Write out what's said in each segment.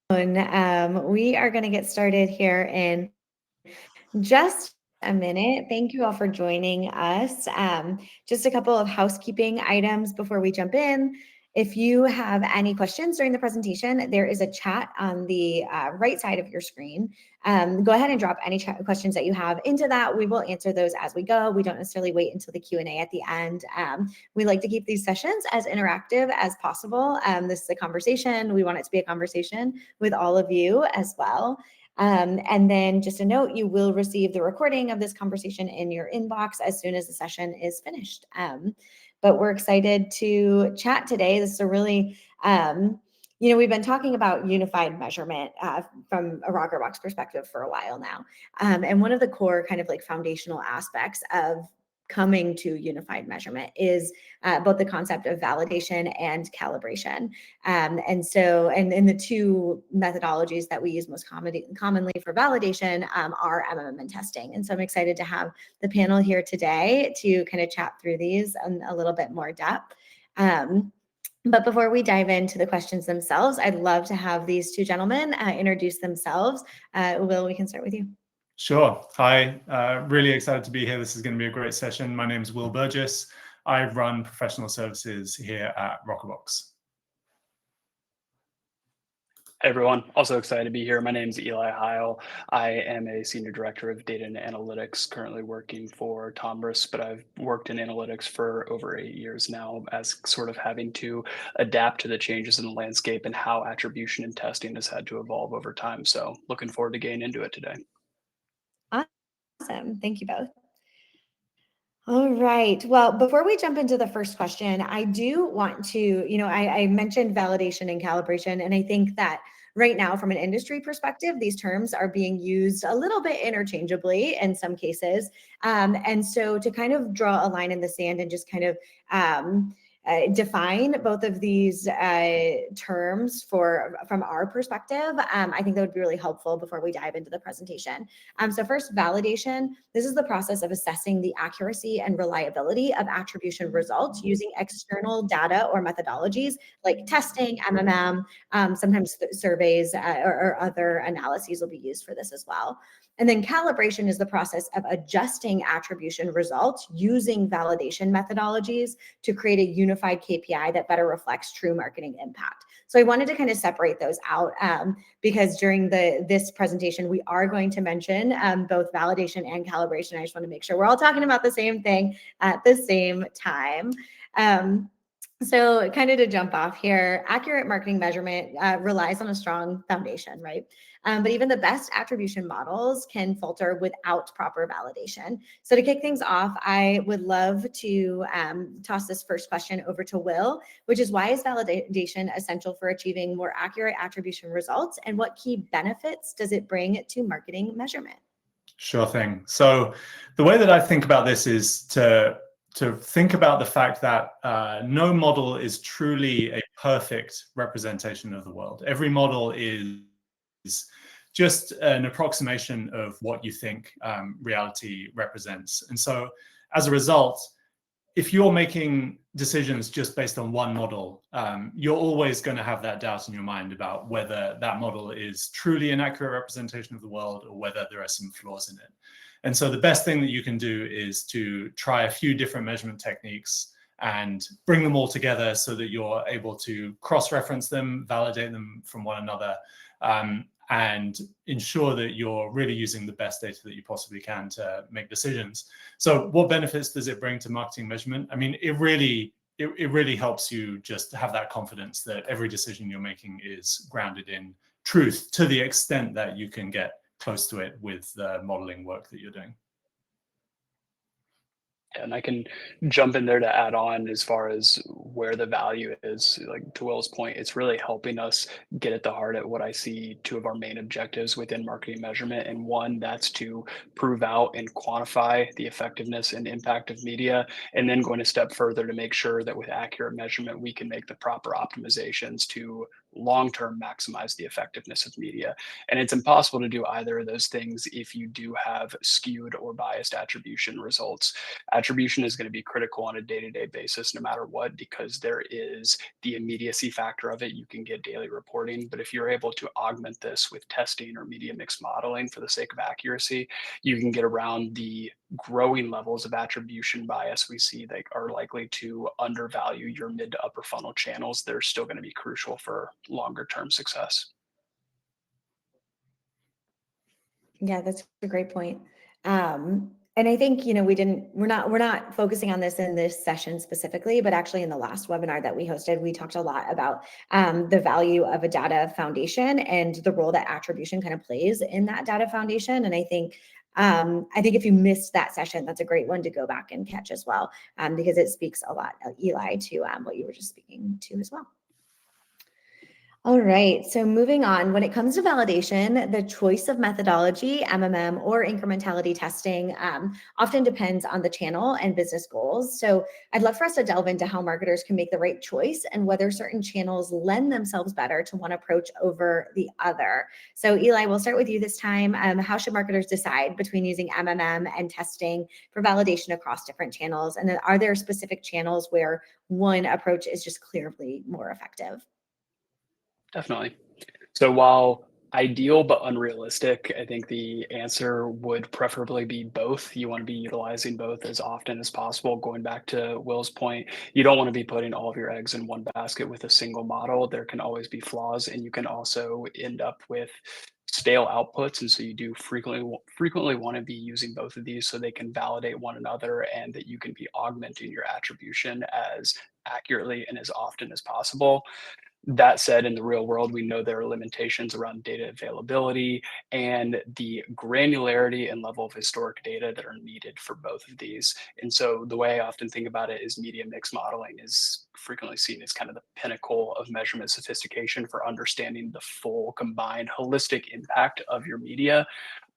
We are going to get started here in just a minute. Thank you all for joining us. Just a couple of housekeeping items before we jump in. If you have any questions during the presentation, there is a chat on the right side of your screen. Go ahead and drop any questions that you have into that. We will answer those as we go. We don't necessarily wait until the Q&A at the end. We like to keep these sessions as interactive as possible. This is a conversation. We want it to be a conversation with all of you as well. And then just a note, you will receive the recording of this conversation in your inbox as soon as the session is finished. But we're excited to chat today. This is a really, we've been talking about unified measurement from a Rockerbox perspective for a while now. And one of the core kind of like foundational aspects of coming to unified measurement is both the concept of validation and calibration. And the two methodologies that we use most commonly for validation are MMM and testing. And so I'm excited to have the panel here today to kind of chat through these in a little bit more depth. But before we dive into the questions themselves, I'd love to have these two gentlemen introduce themselves. Will, we can start with you. Sure. Hi, really excited to be here. This is going to be a great session. My name is Will Burghes. I run professional services here at Rockerbox. Hey everyone, also excited to be here. My name is Eli Hile. I am a senior director of data and analytics, currently working for Tombras, but I've worked in analytics for over 8 years now, as sort of having to adapt to the changes in the landscape and how attribution and testing has had to evolve over time. So looking forward to getting into it today. Awesome. Thank you both. All right. Well, before we jump into the first question, I do want to, I mentioned validation and calibration, and I think that right now, from an industry perspective, these terms are being used a little bit interchangeably in some cases. And so to kind of draw a line in the sand and just kind of define both of these terms from our perspective, I think that would be really helpful before we dive into the presentation. So first, validation. This is the process of assessing the accuracy and reliability of attribution results using external data or methodologies like testing, MMM, sometimes surveys or other analyses will be used for this as well. And then calibration is the process of adjusting attribution results using validation methodologies to create a unified KPI that better reflects true marketing impact. So I wanted to kind of separate those out because during this presentation, we are going to mention both validation and calibration. I just want to make sure we're all talking about the same thing at the same time. So kind of to jump off here, accurate marketing measurement relies on a strong foundation, right? But even the best attribution models can falter without proper validation. So to kick things off, I would love to toss this first question over to Will, which is, why is validation essential for achieving more accurate attribution results, and what key benefits does it bring to marketing measurement? Sure thing. So the way that I think about this is to think about the fact that no model is truly a perfect representation of the world. Every model is just an approximation of what you think reality represents. And so as a result, if you're making decisions just based on one model, you're always going to have that doubt in your mind about whether that model is truly an accurate representation of the world or whether there are some flaws in it. And so the best thing that you can do is to try a few different measurement techniques and bring them all together so that you're able to cross-reference them, validate them from one another, and ensure that you're really using the best data that you possibly can to make decisions. So what benefits does it bring to marketing measurement? I mean, it really helps you just have that confidence that every decision you're making is grounded in truth to the extent that you can get close to it with the modeling work that you're doing. And I can jump in there to add on as far as where the value is. Like to Will's point, it's really helping us get at the heart of what I see two of our main objectives within marketing measurement. And one, that's to prove out and quantify the effectiveness and impact of media. And then going a step further to make sure that with accurate measurement, we can make the proper optimizations to long-term maximize the effectiveness of media. And it's impossible to do either of those things if you do have skewed or biased attribution results. Attribution is going to be critical on a day-to-day basis, no matter what, because there is the immediacy factor of it. You can get daily reporting, but if you're able to augment this with testing or media mix modeling for the sake of accuracy, you can get around the growing levels of attribution bias we see that are likely to undervalue your mid to upper funnel channels. They're still going to be crucial for longer term success. Yeah, that's a great point. And I think, we're not focusing on this in this session specifically, but actually in the last webinar that we hosted, we talked a lot about the value of a data foundation and the role that attribution kind of plays in that data foundation. And I think if you missed that session, that's a great one to go back and catch as well, because it speaks a lot, Eli, to what you were just speaking to as well. All right, so moving on, when it comes to validation, the choice of methodology, MMM or incrementality testing, often depends on the channel and business goals. So I'd love for us to delve into how marketers can make the right choice and whether certain channels lend themselves better to one approach over the other. So Eli, we'll start with you this time. How should marketers decide between using MMM and testing for validation across different channels? And then are there specific channels where one approach is just clearly more effective? Definitely. So while ideal but unrealistic, I think the answer would preferably be both. You want to be utilizing both as often as possible. Going back to Will's point, you don't want to be putting all of your eggs in one basket with a single model. There can always be flaws, and you can also end up with stale outputs. And so you do frequently want to be using both of these so they can validate one another and that you can be augmenting your attribution as accurately and as often as possible. That said, in the real world, we know there are limitations around data availability and the granularity and level of historic data that are needed for both of these. And so the way I often think about it is media mix modeling is frequently seen as kind of the pinnacle of measurement sophistication for understanding the full combined holistic impact of your media.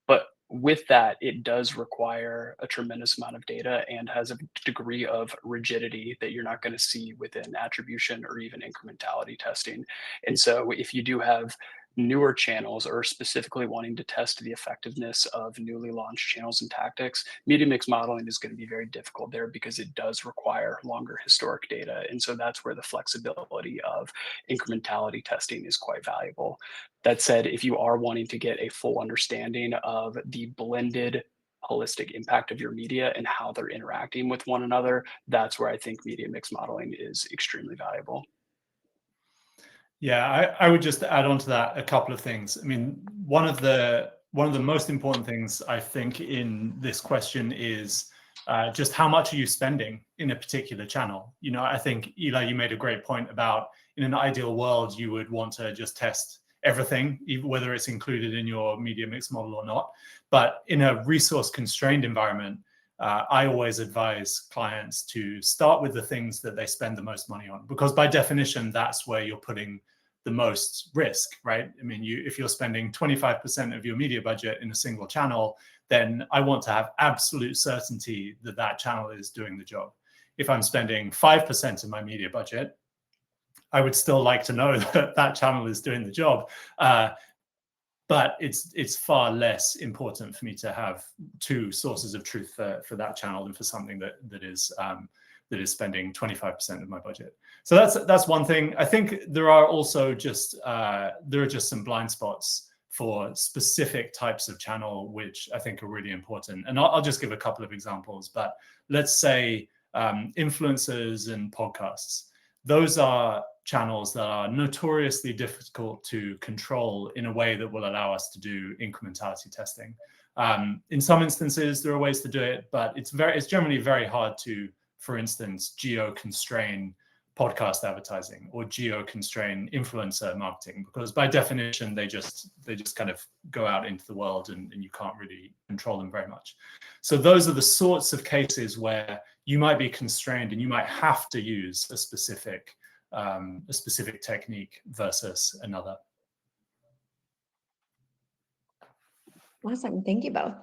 But with that, it does require a tremendous amount of data and has a degree of rigidity that you're not going to see within attribution or even incrementality testing. And so if you do have newer channels or specifically wanting to test the effectiveness of newly launched channels and tactics, media mix modeling is going to be very difficult there because it does require longer historic data. And so that's where the flexibility of incrementality testing is quite valuable. That said, if you are wanting to get a full understanding of the blended holistic impact of your media and how they're interacting with one another, that's where I think media mix modeling is extremely valuable. Yeah, I would just add on to that a couple of things. I mean, one of the most important things I think in this question is just how much are you spending in a particular channel? I think, Eli, you made a great point about in an ideal world, you would want to just test everything, whether it's included in your media mix model or not. But in a resource constrained environment, I always advise clients to start with the things that they spend the most money on, because by definition, that's where you're putting the most risk, right? I mean, if you're spending 25% of your media budget in a single channel, then I want to have absolute certainty that that channel is doing the job. If I'm spending 5% of my media budget, I would still like to know that that channel is doing the job. But it's far less important for me to have two sources of truth for that channel than for something that is spending 25% of my budget. So that's one thing. I think there are also just some blind spots for specific types of channel, which I think are really important. And I'll just give a couple of examples. But let's say influencers and podcasts. Those are channels that are notoriously difficult to control in a way that will allow us to do incrementality testing. In some instances, there are ways to do it, but it's generally very hard to, for instance, geo-constrain podcast advertising or geo-constrain influencer marketing, because by definition, they just kind of go out into the world and you can't really control them very much. So those are the sorts of cases where you might be constrained and you might have to use a specific technique versus another. Awesome. Thank you both.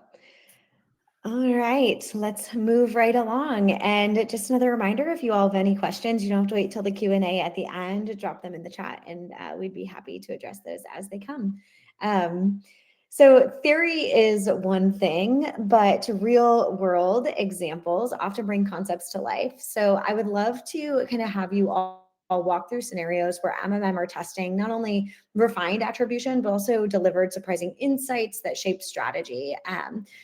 All right, let's move right along. And just another reminder, if you all have any questions, you don't have to wait till the Q&A at the end, drop them in the chat and we'd be happy to address those as they come. So theory is one thing, but real world examples often bring concepts to life. So I would love to kind of have you all walk through scenarios where MMM or testing not only refined attribution, but also delivered surprising insights that shaped strategy.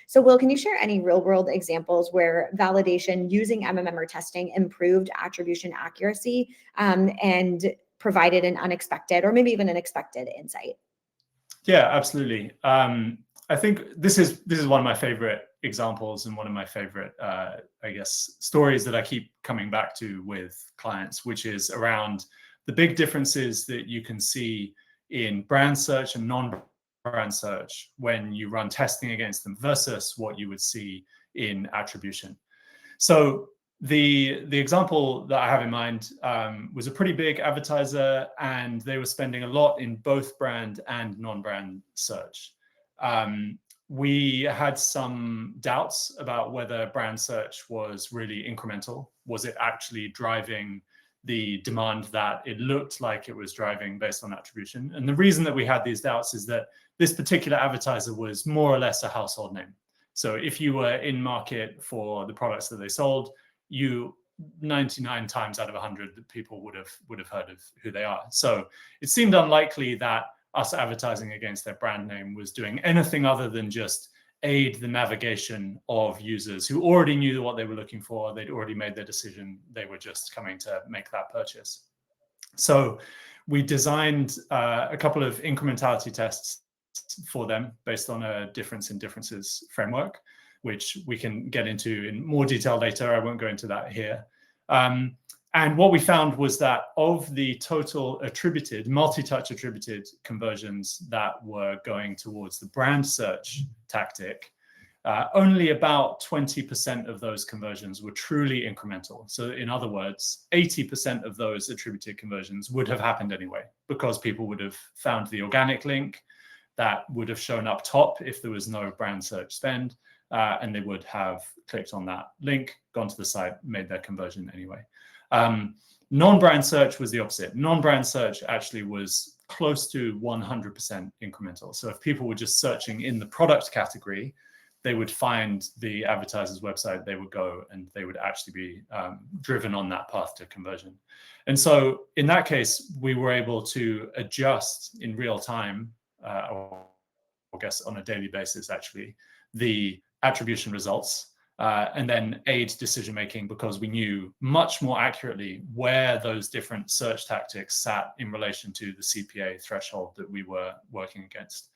So Will, can you share any real world examples where validation using MMM or testing improved attribution accuracy and provided an unexpected or maybe even an expected insight? Yeah, absolutely. I think this is one of my favorite examples and one of my favorite, I guess, stories that I keep coming back to with clients, which is around the big differences that you can see in brand search and non-brand search when you run testing against them versus what you would see in attribution. So the example that I have in mind was a pretty big advertiser, and they were spending a lot in both brand and non-brand search. We had some doubts about whether brand search was really incremental. Was it actually driving the demand that it looked like it was driving based on attribution? And the reason that we had these doubts is that this particular advertiser was more or less a household name. So if you were in market for the products that they sold, you 99 times out of 100 people would have heard of who they are. So it seemed unlikely that us advertising against their brand name was doing anything other than just aid the navigation of users who already knew what they were looking for. They'd already made their decision. They were just coming to make that purchase. So we designed a couple of incrementality tests for them based on a difference in differences framework, which we can get into in more detail later. I won't go into that here. And what we found was that of the total attributed, multi-touch attributed conversions that were going towards the brand search tactic, only about 20% of those conversions were truly incremental. So in other words, 80% of those attributed conversions would have happened anyway, because people would have found the organic link that would have shown up top if there was no brand search spend, and they would have clicked on that link, gone to the site, made their conversion anyway. Non-brand search was the opposite. Non-brand search actually was close to 100% incremental. So if people were just searching in the product category, they would find the advertiser's website, they would go and they would actually be driven on that path to conversion. And so in that case, we were able to adjust in real time, or I guess on a daily basis actually, the attribution results and then aid decision-making, because we knew much more accurately where those different search tactics sat in relation to the CPA threshold that we were working against.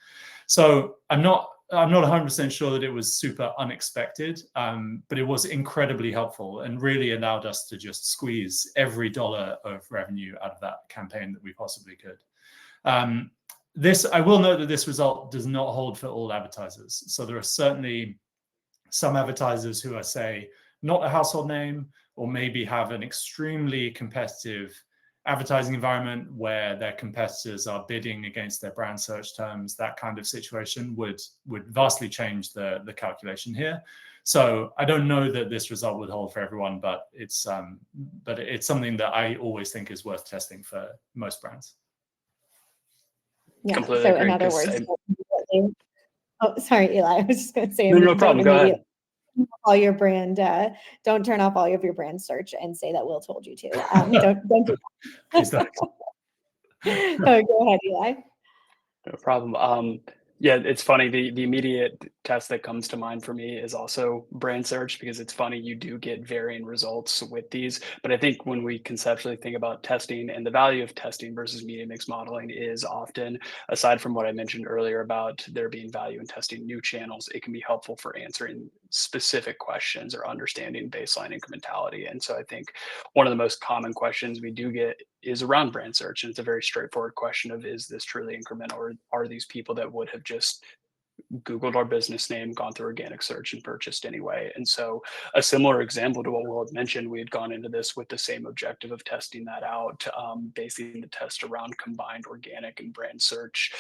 So I'm not 100% sure that it was super unexpected, but it was incredibly helpful and really allowed us to just squeeze every dollar of revenue out of that campaign that we possibly could. I will note that this result does not hold for all advertisers. So there are certainly some advertisers who are, say, not a household name, or maybe have an extremely competitive advertising environment where their competitors are bidding against their brand search terms. That kind of situation would vastly change the calculation here. So I don't know that this result would hold for everyone, but it's something that I always think is worth testing for most brands. Yeah. Completely So agree, in other 'cause words, oh, sorry, Eli. I was just going to say, No problem. Go ahead. all your brand, don't turn off all of your brand search and say that Will told you to. Don't do that. Oh, go ahead, Eli. No problem. Yeah, it's funny. The immediate test that comes to mind for me is also brand search, because it's funny, you do get varying results with these. But I think when we conceptually think about testing, and the value of testing versus media mix modeling is often, aside from what I mentioned earlier about there being value in testing new channels, it can be helpful for answering specific questions or understanding baseline incrementality. And so I think one of the most common questions we do get is around brand search. And it's a very straightforward question of, is this truly incremental, or are these people that would have just Googled our business name, gone through organic search, and purchased anyway. And so a similar example to what Will had mentioned, we had gone into this with the same objective of testing that out, basing the test around combined organic and brand search.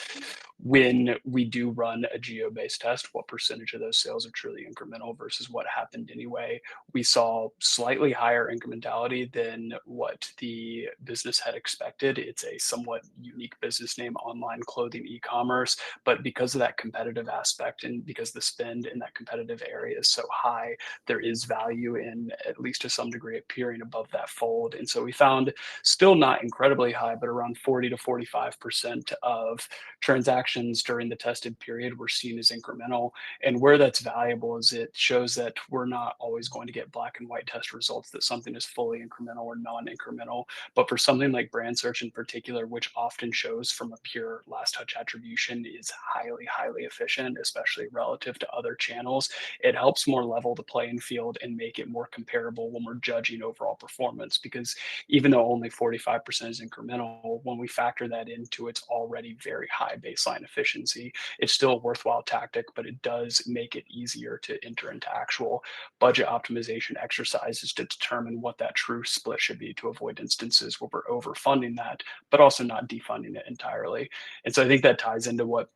When we do run a geo-based test, what percentage of those sales are truly incremental versus what happened anyway? We saw slightly higher incrementality than what the business had expected. It's a somewhat unique business name, online clothing e-commerce, but because of that competitive aspect and because the spend in that competitive area is so high, there is value in, at least to some degree, appearing above that fold. And so we found, still not incredibly high, but around 40 to 45% of transactions during the tested period were seen as incremental. And where that's valuable is it shows that we're not always going to get black and white test results that something is fully incremental or non-incremental. But for something like brand search in particular, which often shows from a pure last touch attribution is highly efficient, especially relative to other channels, it helps more level the playing field and make it more comparable when we're judging overall performance. Because even though only 45% is incremental, when we factor that into its already very high baseline efficiency, it's still a worthwhile tactic, but it does make it easier to enter into actual budget optimization exercises to determine what that true split should be, to avoid instances where we're overfunding that, but also not defunding it entirely. And so I think that ties into what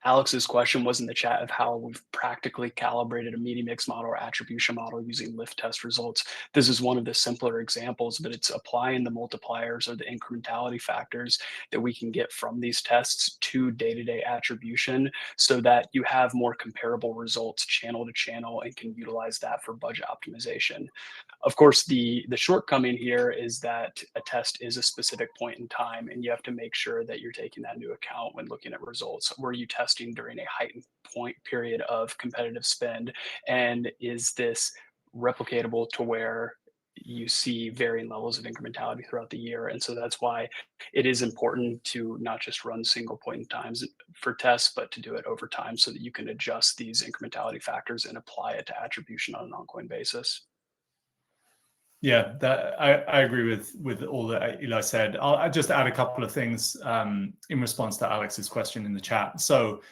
Alex's question was in the chat of how we've practically calibrated a media mix model or attribution model using lift test results. This is one of the simpler examples, but it's applying the multipliers or the incrementality factors that we can get from these tests to day-to-day attribution so that you have more comparable results channel to channel and can utilize that for budget optimization. Of course, the shortcoming here is that a test is a specific point in time, and you have to make sure that you're taking that into account when looking at results. Were you testing during a heightened point period of competitive spend? And is this replicatable to where you see varying levels of incrementality throughout the year? And so that's why it is important to not just run single point in times for tests, but to do it over time so that you can adjust these incrementality factors and apply it to attribution on an ongoing basis. Yeah, that I agree with all that Eli said. I'll just add a couple of things in response to Alex's question in the chat. So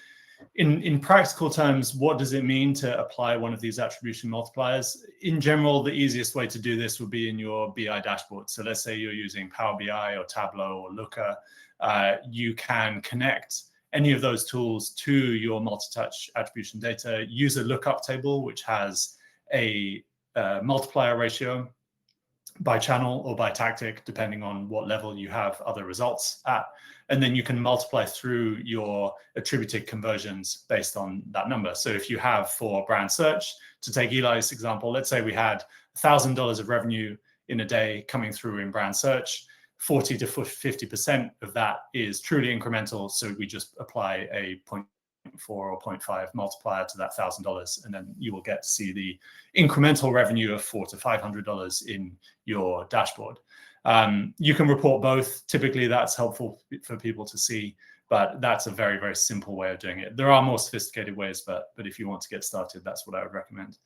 in practical terms, what does it mean to apply one of these attribution multipliers? In general, the easiest way to do this would be in your BI dashboard. So let's say you're using Power BI or Tableau or Looker. You can connect any of those tools to your multi-touch attribution data, use a lookup table, which has a multiplier ratio by channel or by tactic, depending on what level you have other results at. And then you can multiply through your attributed conversions based on that number. So if you have, for brand search, to take Eli's example, let's say we had $1,000 of revenue in a day coming through in brand search, 40 to 50% of that is truly incremental. So we just apply a 0.4 or 0.5 multiplier to that $1,000, and then you will get to see the incremental revenue of $400 to $500 in your dashboard. You can report both. Typically, that's helpful for people to see, but that's a very, very simple way of doing it. There are more sophisticated ways, but if you want to get started, that's what I would recommend.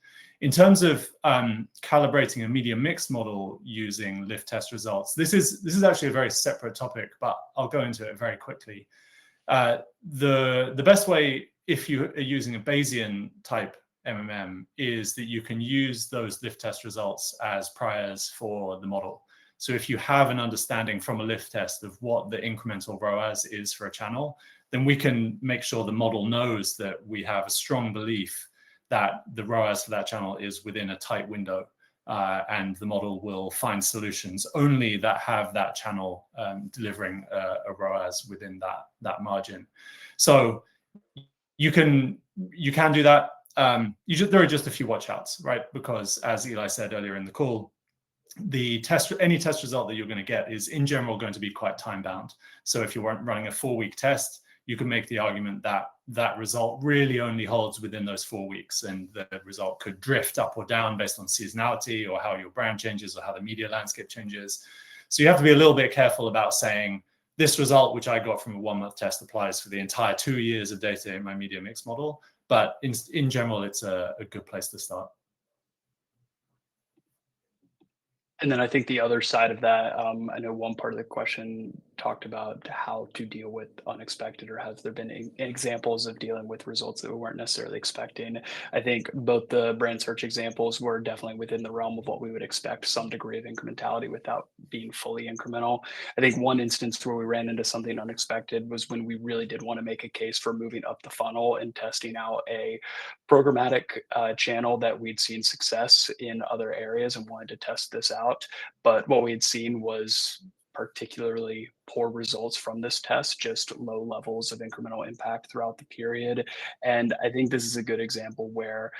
In terms of calibrating a media mix model using lift test results, this is actually a very separate topic, but I'll go into it very quickly. The best way, if you are using a Bayesian type MMM, is that you can use those lift test results as priors for the model. So if you have an understanding from a lift test of what the incremental ROAS is for a channel, then we can make sure the model knows that we have a strong belief that the ROAS for that channel is within a tight window. And the model will find solutions only that have that channel delivering a ROAS within that margin. So you can do that. There are just a few watch-outs, right? Because as Eli said earlier in the call, any test result that you're going to get is in general going to be quite time-bound. So if you're running a 4-week test, you can make the argument that that result really only holds within those 4 weeks, and the result could drift up or down based on seasonality or how your brand changes or how the media landscape changes. So you have to be a little bit careful about saying this result, which I got from a 1-month test, applies for the entire 2 years of data in my media mix model. But in general, it's a good place to start. And then I think the other side of that, I know one part of the question talked about how to deal with unexpected, or has there been examples of dealing with results that we weren't necessarily expecting. I think both the brand search examples were definitely within the realm of what we would expect, some degree of incrementality without being fully incremental. I think one instance where we ran into something unexpected was when we really did want to make a case for moving up the funnel and testing out a programmatic channel that we'd seen success in other areas and wanted to test this out. But what we had seen was particularly poor results from this test, just low levels of incremental impact throughout the period. And I think this is a good example where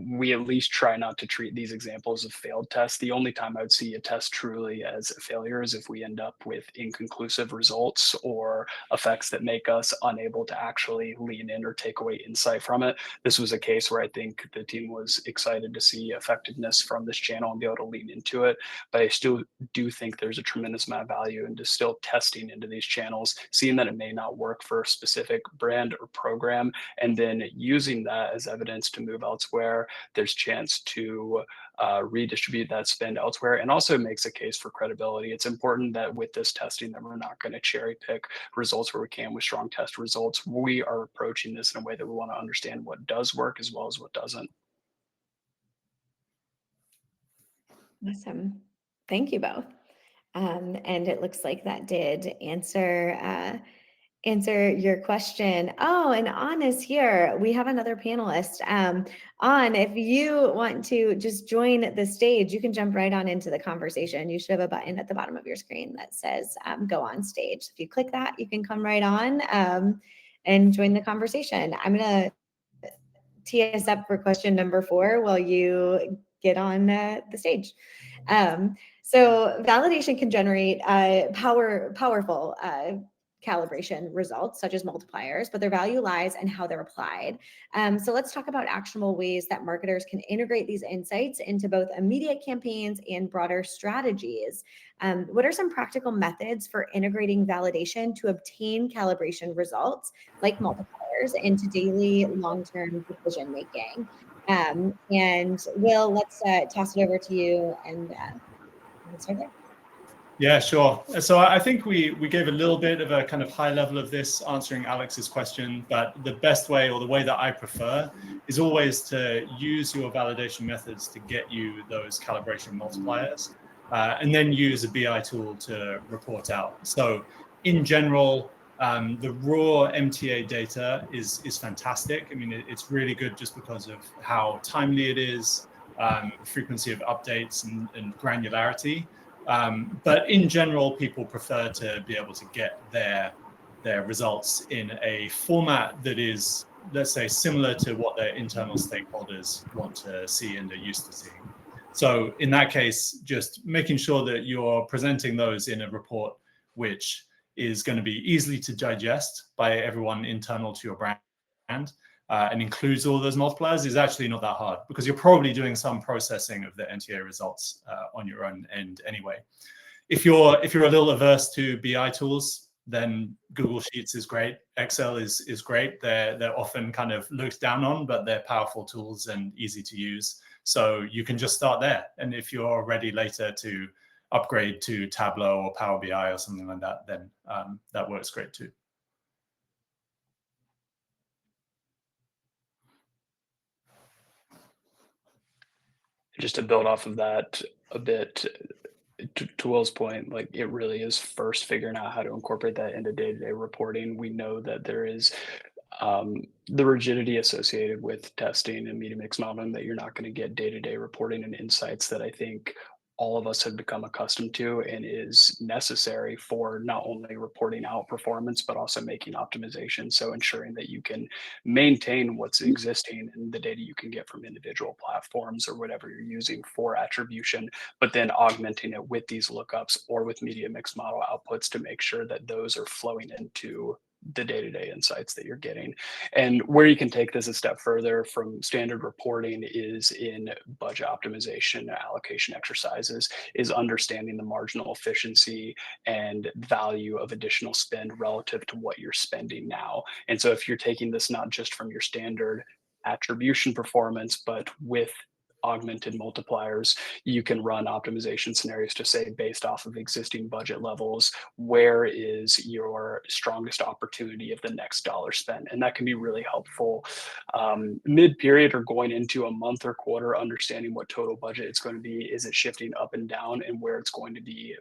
we at least try not to treat these examples of failed tests. The only time I would see a test truly as a failure is if we end up with inconclusive results or effects that make us unable to actually lean in or take away insight from it. This was a case where I think the team was excited to see effectiveness from this channel and be able to lean into it. But I still do think there's a tremendous amount of value into still testing into these channels, seeing that it may not work for a specific brand or program, and then using that as evidence to move elsewhere. There's chance to redistribute that spend elsewhere, and also makes a case for credibility. It's important that with this testing that we're not going to cherry pick results where we can with strong test results. We are approaching this in a way that we want to understand what does work as well as what doesn't. Awesome. Thank you both. And it looks like that did answer your question. Oh, and Aoun is here. We have another panelist. Aoun, if you want to just join the stage, you can jump right on into the conversation. You should have a button at the bottom of your screen that says go on stage. If you click that, you can come right on and join the conversation. I'm going to tee us up for question number 4 while you get on the stage. So validation can generate powerful calibration results, such as multipliers, but their value lies in how they're applied. So let's talk about actionable ways that marketers can integrate these insights into both immediate campaigns and broader strategies. What are some practical methods for integrating validation to obtain calibration results, like multipliers, into daily long-term decision making? And Will, let's toss it over to you and start there. Yeah, sure. So I think we gave a little bit of a kind of high level of this answering Alex's question, but the best way, or the way that I prefer, is always to use your validation methods to get you those calibration multipliers, and then use a BI tool to report out. So in general, the raw MTA data is fantastic. I mean, it's really good just because of how timely it is, frequency of updates and granularity. But in general, people prefer to be able to get their results in a format that is, let's say, similar to what their internal stakeholders want to see and are used to seeing. So in that case, just making sure that you're presenting those in a report which is going to be easily to digest by everyone internal to your brand, and includes all those multipliers is actually not that hard, because you're probably doing some processing of the NTA results on your own end anyway. If you're a little averse to BI tools, then Google Sheets is great. Excel is great. They're often kind of looked down on, but they're powerful tools and easy to use. So you can just start there. And if you're ready later to upgrade to Tableau or Power BI or something like that, then that works great too. Just to build off of that a bit, to Will's point, like, it really is first figuring out how to incorporate that into day-to-day reporting. We know that there is the rigidity associated with testing and media mix modeling, that you're not going to get day-to-day reporting and insights that I think all of us have become accustomed to, and is necessary for not only reporting out performance, but also making optimization. So ensuring that you can maintain what's existing and the data you can get from individual platforms or whatever you're using for attribution, but then augmenting it with these lookups or with media mix model outputs to make sure that those are flowing into the day-to-day insights that you're getting. And where you can take this a step further from standard reporting is in budget optimization, allocation exercises, is understanding the marginal efficiency and value of additional spend relative to what you're spending now. And so if you're taking this not just from your standard attribution performance, but with augmented multipliers, you can run optimization scenarios to say, based off of existing budget levels, where is your strongest opportunity of the next dollar spent? And that can be really helpful mid-period or going into a month or quarter, understanding what total budget it's going to be. Is it shifting up and down, and where it's going to be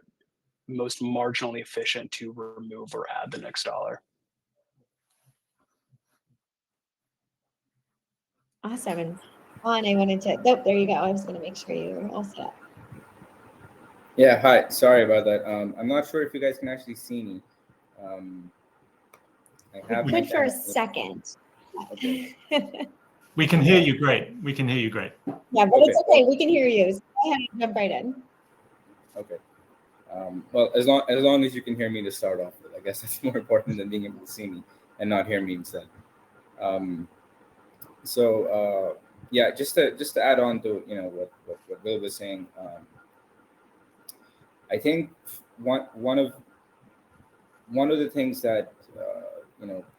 most marginally efficient to remove or add the next dollar. Awesome. And I wanted to, oh, there you go. I was going to make sure you were all set up. Yeah, hi. Sorry about that. I'm not sure if you guys can actually see me. I could for a second. We can hear you great. We can hear you great. Yeah, but it's okay. We can hear you. So go ahead and jump right in. Okay. Well, as long as you can hear me to start off with, I guess that's more important than being able to see me and not hear me instead. Yeah, just to add on to what Will was saying, I think one of the things that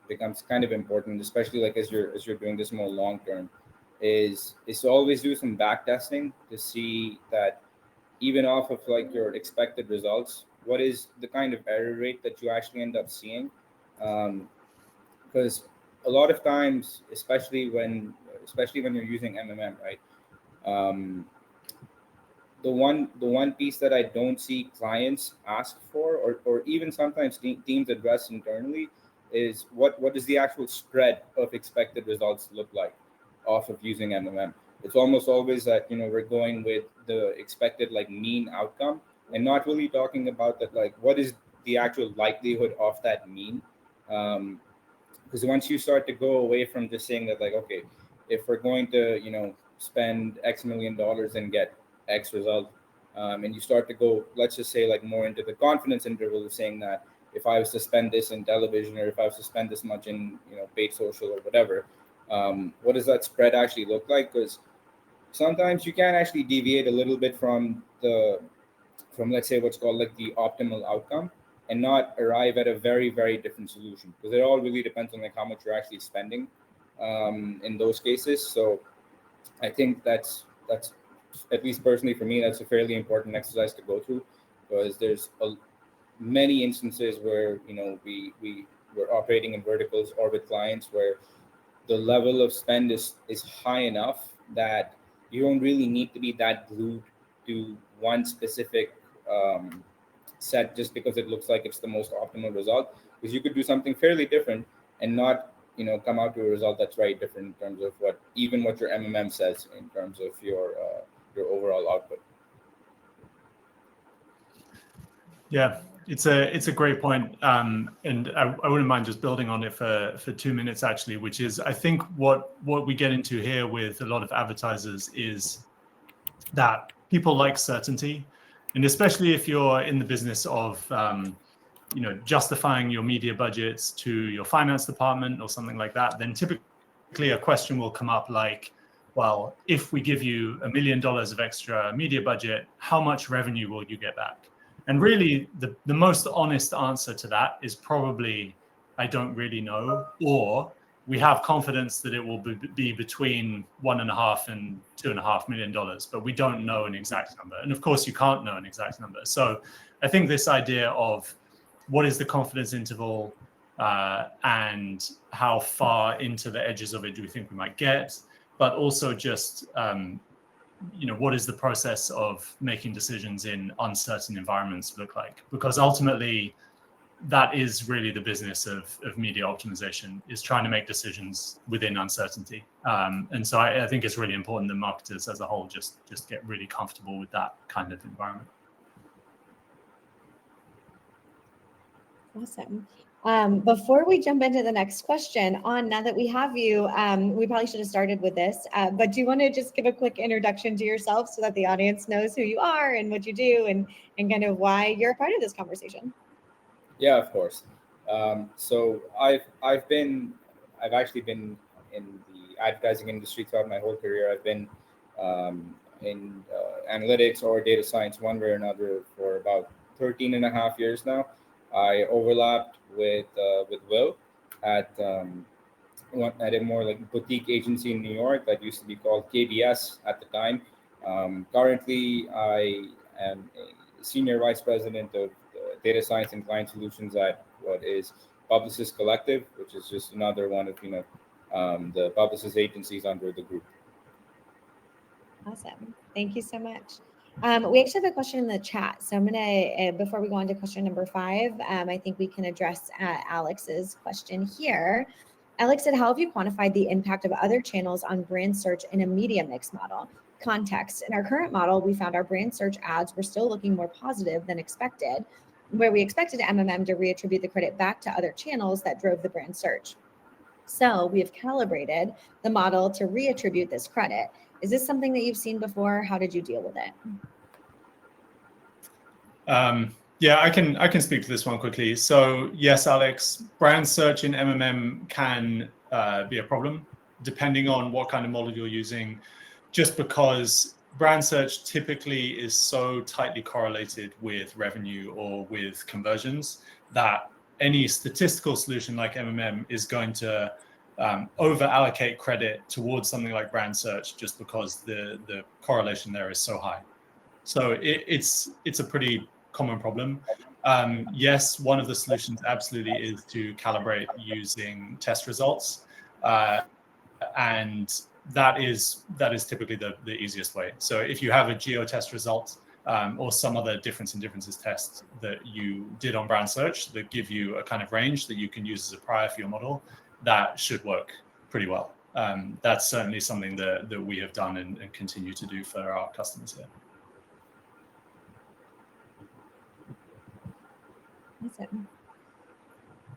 becomes kind of important, especially like as you're doing this more long term, is to always do some back testing to see that even off of like your expected results, what is the kind of error rate that you actually end up seeing? Because a lot of times, especially when you're using MMM, right? The one piece that I don't see clients ask for, or even sometimes teams address internally, is what does the actual spread of expected results look like off of using MMM? It's almost always that we're going with the expected like mean outcome and not really talking about that, like what is the actual likelihood of that mean. Because once you start to go away from just saying that, like, okay, if we're going to spend X million dollars and get X result, and you start to go, let's just say, like more into the confidence interval of saying that if I was to spend this in television, or if I was to spend this much in paid social or whatever, what does that spread actually look like? Because sometimes you can actually deviate a little bit from let's say what's called like the optimal outcome, and not arrive at a very, very different solution, because it all really depends on like how much you're actually spending in those cases. So I think that's at least personally for me, that's a fairly important exercise to go through, because there's many instances where we're operating in verticals or with clients where the level of spend is high enough that you don't really need to be that glued to one specific set just because it looks like it's the most optimal result, because you could do something fairly different and not come out to a result that's very different in terms of what your MMM says in terms of your overall output. Yeah, it's a great point. And I wouldn't mind just building on it for 2 minutes actually, which is, I think what we get into here with a lot of advertisers is that people like certainty. And especially if you're in the business of justifying your media budgets to your finance department or something like that, then typically a question will come up like, well, if we give you $1 million of extra media budget, how much revenue will you get back? And really, the most honest answer to that is probably, I don't really know, or we have confidence that it will be between $1.5 and $2.5 million, but we don't know an exact number. And of course, you can't know an exact number. So I think this idea of what is the confidence interval and how far into the edges of it do we think we might get, but also just what is the process of making decisions in uncertain environments look like? Because ultimately, that is really the business of media optimization, is trying to make decisions within uncertainty. And so I think it's really important that marketers as a whole just get really comfortable with that kind of environment. Awesome. Before we jump into the next question, now that we have you, we probably should have started with this, but do you want to just give a quick introduction to yourself so that the audience knows who you are and what you do and kind of why you're a part of this conversation? Yeah, of course. So I've actually been in the advertising industry throughout my whole career. I've been in analytics or data science one way or another for about 13 and a half years now. I overlapped with Will at at a more like boutique agency in New York that used to be called KBS at the time. Currently, I am a senior vice president of data science and client solutions at what is Publicis Collective, which is just another one of the Publicis agencies under the group. Awesome. Thank you so much. We actually have a question in the chat. So I'm going to, before we go on to question number 5, I think we can address Alex's question here. Alex said, how have you quantified the impact of other channels on brand search in a media mix model? Context. In our current model, we found our brand search ads were still looking more positive than expected, where we expected MMM to reattribute the credit back to other channels that drove the brand search. So we have calibrated the model to reattribute this credit. Is this something that you've seen before? How did you deal with it? Yeah, I can speak to this one quickly. So yes, Alex, brand search in MMM can be a problem depending on what kind of model you're using, just because brand search typically is so tightly correlated with revenue or with conversions that any statistical solution like MMM is going to over allocate credit towards something like brand search just because the correlation there is so high. So it's a pretty common problem. Yes, one of the solutions absolutely is to calibrate using test results, and that is typically the easiest way. So if you have a geo test result or some other difference in differences test that you did on brand search that give you a kind of range that you can use as a prior for your model, that should work pretty well. That's certainly something that we have done and continue to do for our customers here. Awesome.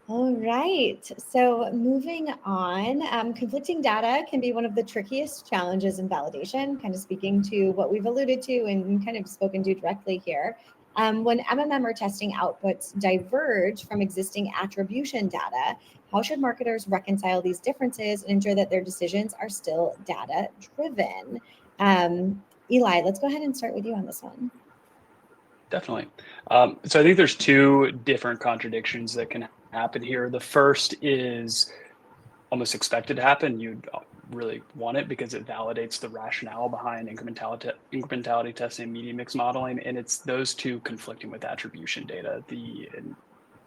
All right, so moving on, conflicting data can be one of the trickiest challenges in validation, kind of speaking to what we've alluded to and kind of spoken to directly here. When MMM or testing outputs diverge from existing attribution data, how should marketers reconcile these differences and ensure that their decisions are still data-driven? Eli, let's go ahead and start with you on this one. Definitely. So I think there's 2 different contradictions that can happen here. The first is almost expected to happen. You'd really want it because it validates the rationale behind incrementality testing and media mix modeling. And it's those 2 conflicting with attribution data. The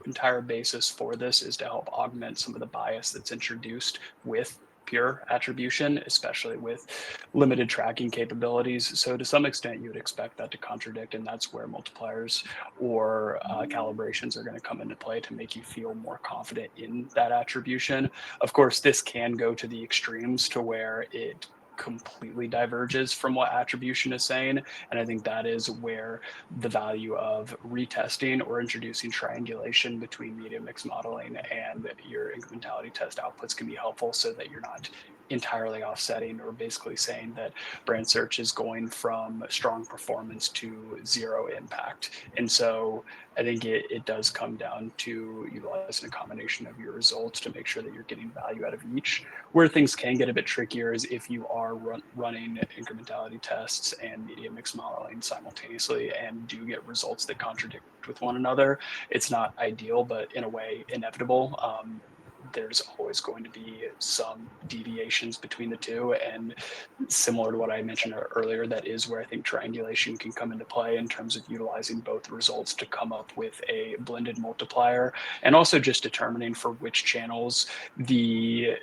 entire basis for this is to help augment some of the bias that's introduced with pure attribution, especially with limited tracking capabilities. So to some extent, you would expect that to contradict, and that's where multipliers or calibrations are going to come into play to make you feel more confident in that attribution. Of course, this can go to the extremes to where it completely diverges from what attribution is saying. And I think that is where the value of retesting or introducing triangulation between media mix modeling and your incrementality test outputs can be helpful, so that you're not entirely offsetting or basically saying that brand search is going from strong performance to 0 impact. And so I think it does come down to utilizing a combination of your results to make sure that you're getting value out of each. Where things can get a bit trickier is if you are running incrementality tests and media mix modeling simultaneously and do get results that contradict with one another. It's not ideal, but in a way inevitable. There's always going to be some deviations between the 2, and similar to what I mentioned earlier, that is where I think triangulation can come into play in terms of utilizing both results to come up with a blended multiplier, and also just determining for which channels the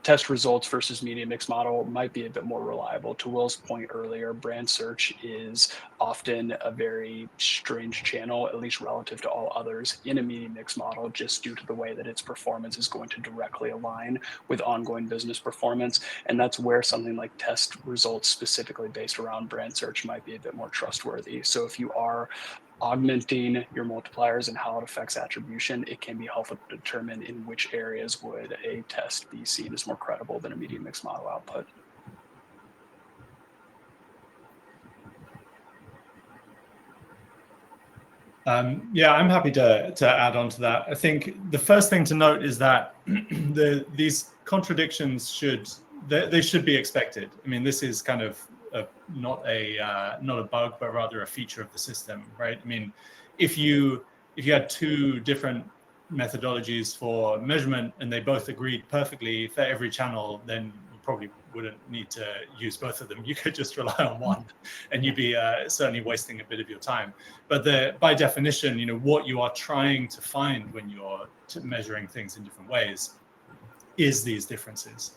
test results versus media mix model might be a bit more reliable. To Will's point earlier, brand search is often a very strange channel, at least relative to all others in a media mix model, just due to the way that its performance is going to directly align with ongoing business performance. And that's where something like test results specifically based around brand search might be a bit more trustworthy. So if you are augmenting your multipliers and how it affects attribution, it can be helpful to determine in which areas would a test be seen as more credible than a media mix model output. Yeah, I'm happy to add on to that. I think the first thing to note is that these contradictions should be expected. I mean, this is kind of not a bug, but rather a feature of the system, right? I mean, if you had 2 different methodologies for measurement and they both agreed perfectly for every channel, then you probably wouldn't need to use both of them. You could just rely on one, and you'd be certainly wasting a bit of your time. But by definition, what you are trying to find when you're measuring things in different ways is these differences.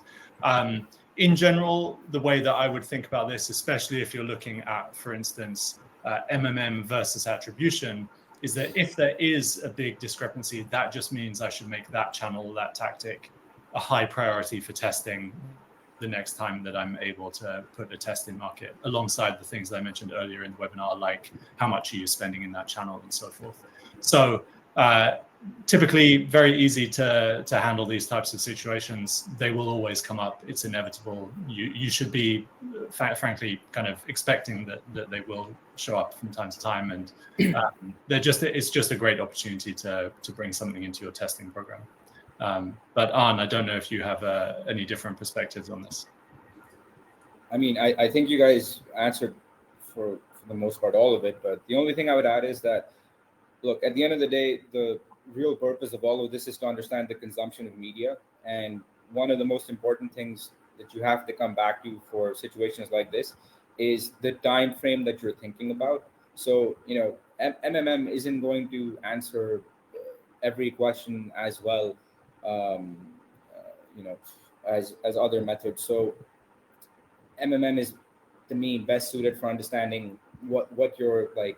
In general, the way that I would think about this, especially if you're looking at, for instance, MMM versus attribution, is that if there is a big discrepancy, that just means I should make that channel, that tactic, a high priority for testing the next time that I'm able to put a test in market, alongside the things that I mentioned earlier in the webinar, like how much are you spending in that channel and so forth. So typically very easy to handle these types of situations. They will always come up. It's inevitable. You should be frankly kind of expecting that they will show up from time to time, and it's just a great opportunity to bring something into your testing program. But Aoun, I don't know if you have any different perspectives on this. I mean, I think you guys answered for the most part all of it, but the only thing I would add is that, look, at the end of the day, the real purpose of all of this is to understand the consumption of media. And one of the most important things that you have to come back to for situations like this is the time frame that you're thinking about. So, MMM isn't going to answer every question as well, as other methods. So MMM is, to me, best suited for understanding what your like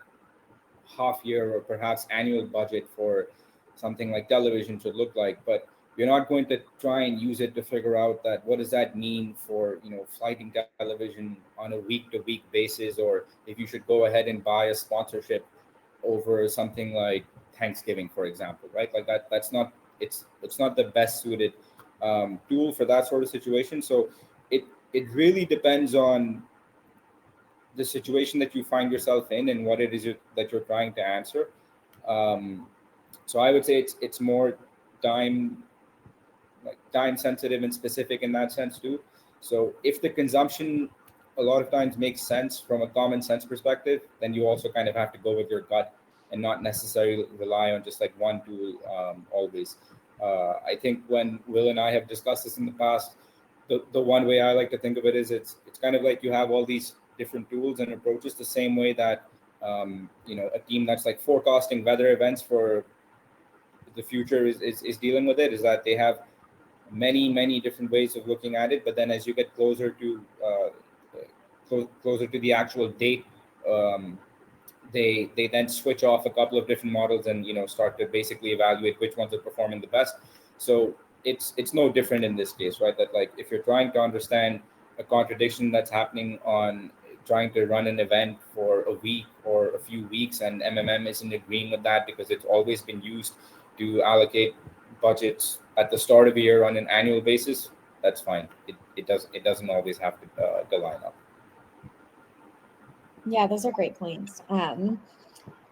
half year or perhaps annual budget for something like television should look like. But you're not going to try and use it to figure out that what does that mean for flighting television on a week-to-week basis, or if you should go ahead and buy a sponsorship over something like Thanksgiving, for example, right? Like that's not it's not the best suited tool for that sort of situation. So it really depends on the situation that you find yourself in and what it is that you're trying to answer. So I would say it's more time sensitive and specific in that sense too. So if the consumption a lot of times makes sense from a common sense perspective, then you also kind of have to go with your gut and not necessarily rely on just like one tool always. I think when Will and I have discussed this in the past, the one way I like to think of it is it's kind of like you have all these different tools and approaches, the same way that a team that's like forecasting weather events for the future is dealing with it, is that they have many different ways of looking at it. But then as you get closer to the actual date, they then switch off a couple of different models and start to basically evaluate which ones are performing the best. So it's no different in this case, right? That like if you're trying to understand a contradiction that's happening on trying to run an event for a week or a few weeks, and MMM isn't agreeing with that because it's always been used to allocate budgets at the start of the year on an annual basis, that's fine. It doesn't always have to line up. Yeah, those are great points. And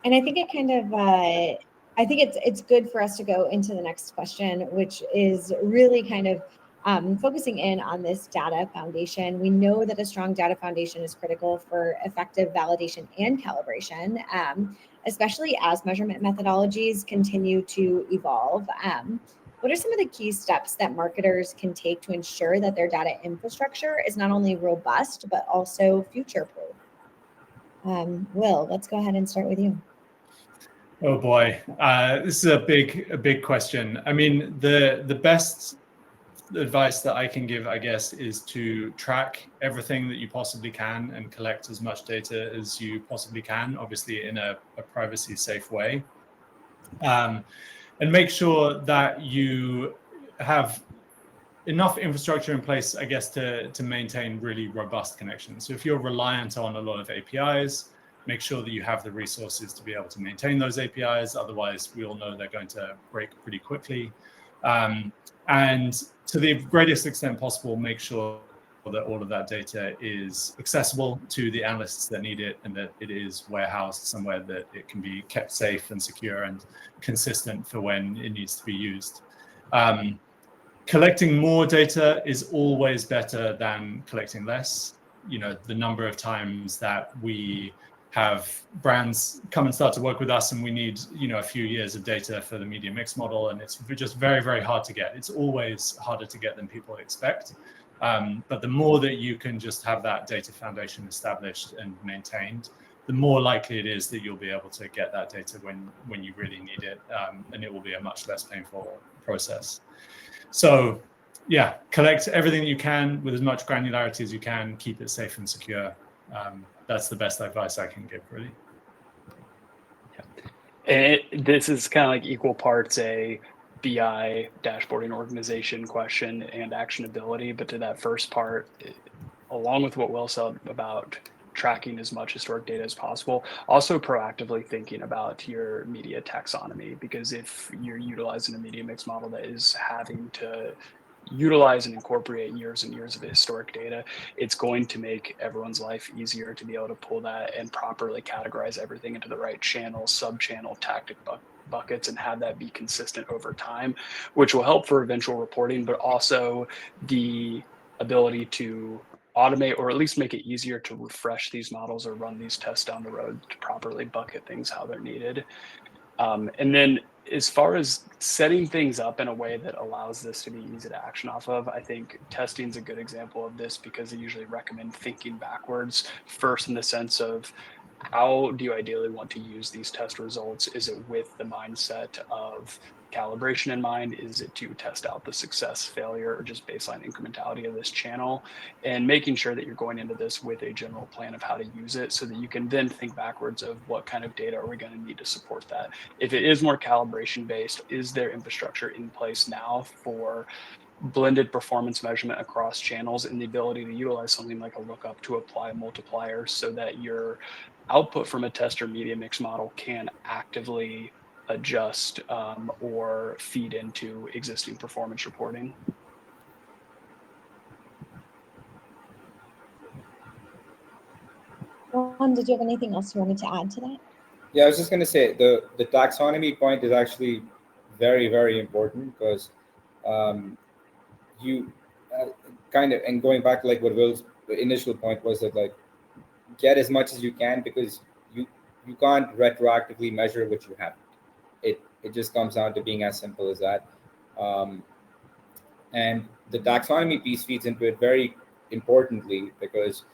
I think it kind of, I think it's good for us to go into the next question, which is really kind of focusing in on this data foundation. We know that a strong data foundation is critical for effective validation and calibration, especially as measurement methodologies continue to evolve. What are some of the key steps that marketers can take to ensure that their data infrastructure is not only robust, but also future-proof? Will, let's go ahead and start with you. Oh boy, this is a big question. I mean, the best advice that I can give, I guess, is to track everything that you possibly can and collect as much data as you possibly can, obviously in a privacy safe way. And make sure that you have enough infrastructure in place, I guess, to maintain really robust connections. So if you're reliant on a lot of APIs, make sure that you have the resources to be able to maintain those APIs. Otherwise, we all know they're going to break pretty quickly. And to the greatest extent possible, make sure that all of that data is accessible to the analysts that need it, and that it is warehoused somewhere that it can be kept safe and secure and consistent for when it needs to be used. Collecting more data is always better than collecting less. The number of times that we have brands come and start to work with us, and we need, you know, a few years of data for the media mix model, and it's just very, very hard to get. It's always harder to get than people expect. But the more that you can just have that data foundation established and maintained, the more likely it is that you'll be able to get that data when you really need it, and it will be a much less painful process. So yeah, collect everything that you can with as much granularity as you can, keep it safe and secure. That's the best advice I can give, really. And this is kind of like equal parts a BI dashboarding organization question and actionability. But to that first part, along with what Will said about tracking as much historic data as possible, also proactively thinking about your media taxonomy, because if you're utilizing a media mix model that is having to utilize and incorporate years and years of historic data, it's going to make everyone's life easier to be able to pull that and properly categorize everything into the right channel, sub-channel, tactic buckets, and have that be consistent over time, which will help for eventual reporting, but also the ability to automate, or at least make it easier to refresh these models or run these tests down the road to properly bucket things how they're needed. And then as far as setting things up in a way that allows this to be easy to action off of, I think testing is a good example of this, because they usually recommend thinking backwards first, in the sense of how do you ideally want to use these test results? Is it with the mindset of calibration in mind? Is it to test out the success, failure, or just baseline incrementality of this channel? And making sure that you're going into this with a general plan of how to use it, so that you can then think backwards of what kind of data are we going to need to support that. If it is more calibration based, is there infrastructure in place now for blended performance measurement across channels, and the ability to utilize something like a lookup to apply multipliers, so that your output from a test or media mix model can actively adjust or feed into existing performance reporting? Ron, did you have anything else you wanted to add to that? Yeah, I was just going to say the taxonomy point is actually very, very important, because you kind of, and going back to like what Will's initial point was, that like get as much as you can, because you can't retroactively measure what you have. It just comes down to being as simple as that. And the taxonomy piece feeds into it very importantly, because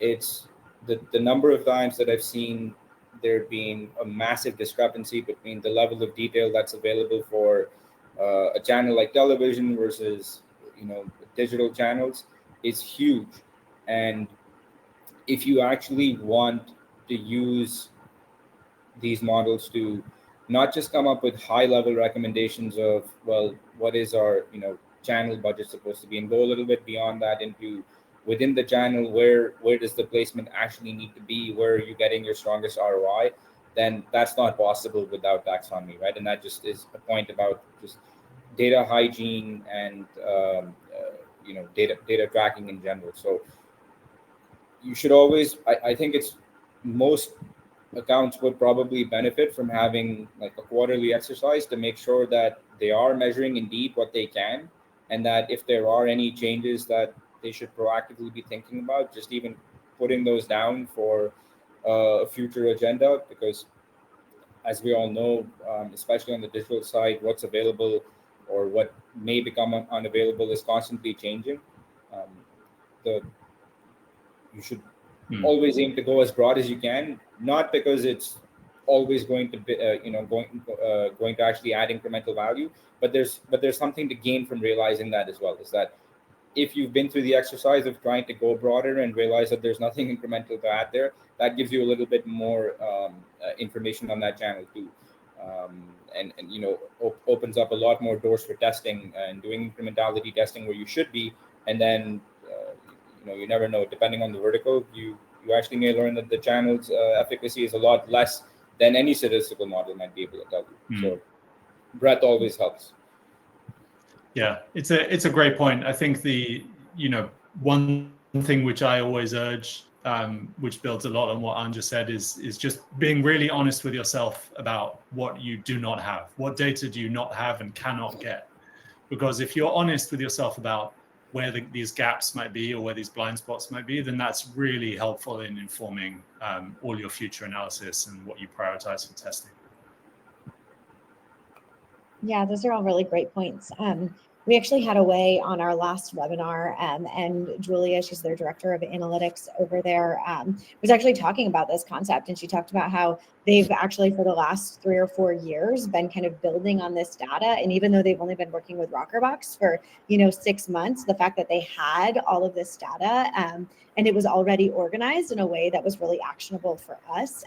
it's the number of times that I've seen there being a massive discrepancy between the level of detail that's available for a channel like television versus, you know, digital channels is huge. And if you actually want to use these models to not just come up with high level recommendations of, well, what is our, you know, channel budget supposed to be, and go a little bit beyond that into within the channel, where does the placement actually need to be, where are you getting your strongest ROI, then that's not possible without taxonomy, right? And that just is a point about just data hygiene and you know, data tracking in general. So you should always, I think it's, most accounts would probably benefit from having like a quarterly exercise to make sure that they are measuring indeed what they can, and that if there are any changes that they should proactively be thinking about, just even putting those down for a future agenda. Because as we all know, especially on the digital side, what's available or what may become unavailable is constantly changing. You should always aim to go as broad as you can, not because it's always going to be, you know, going to actually add incremental value, but there's something to gain from realizing that as well. Is that if you've been through the exercise of trying to go broader and realize that there's nothing incremental to add there, that gives you a little bit more information on that channel too, and you know, opens up a lot more doors for testing and doing incrementality testing where you should be. And then you know, you never know, depending on the vertical, you actually may learn that the channel's efficacy is a lot less than any statistical model might be able to tell you. So breadth always helps. Yeah, it's a great point. I think the, you know, one thing which I always urge, which builds a lot on what Aoun just said, is just being really honest with yourself about what you do not have. What data do you not have and cannot get? Because if you're honest with yourself about where these gaps might be or where these blind spots might be, then that's really helpful in informing all your future analysis and what you prioritize for testing. Yeah, those are all really great points. We actually had a way on our last webinar, and Julia, she's their director of analytics over there, was actually talking about this concept. And she talked about how they've actually for the last 3 or 4 years been kind of building on this data. And even though they've only been working with Rockerbox for, 6 months, the fact that they had all of this data and it was already organized in a way that was really actionable for us,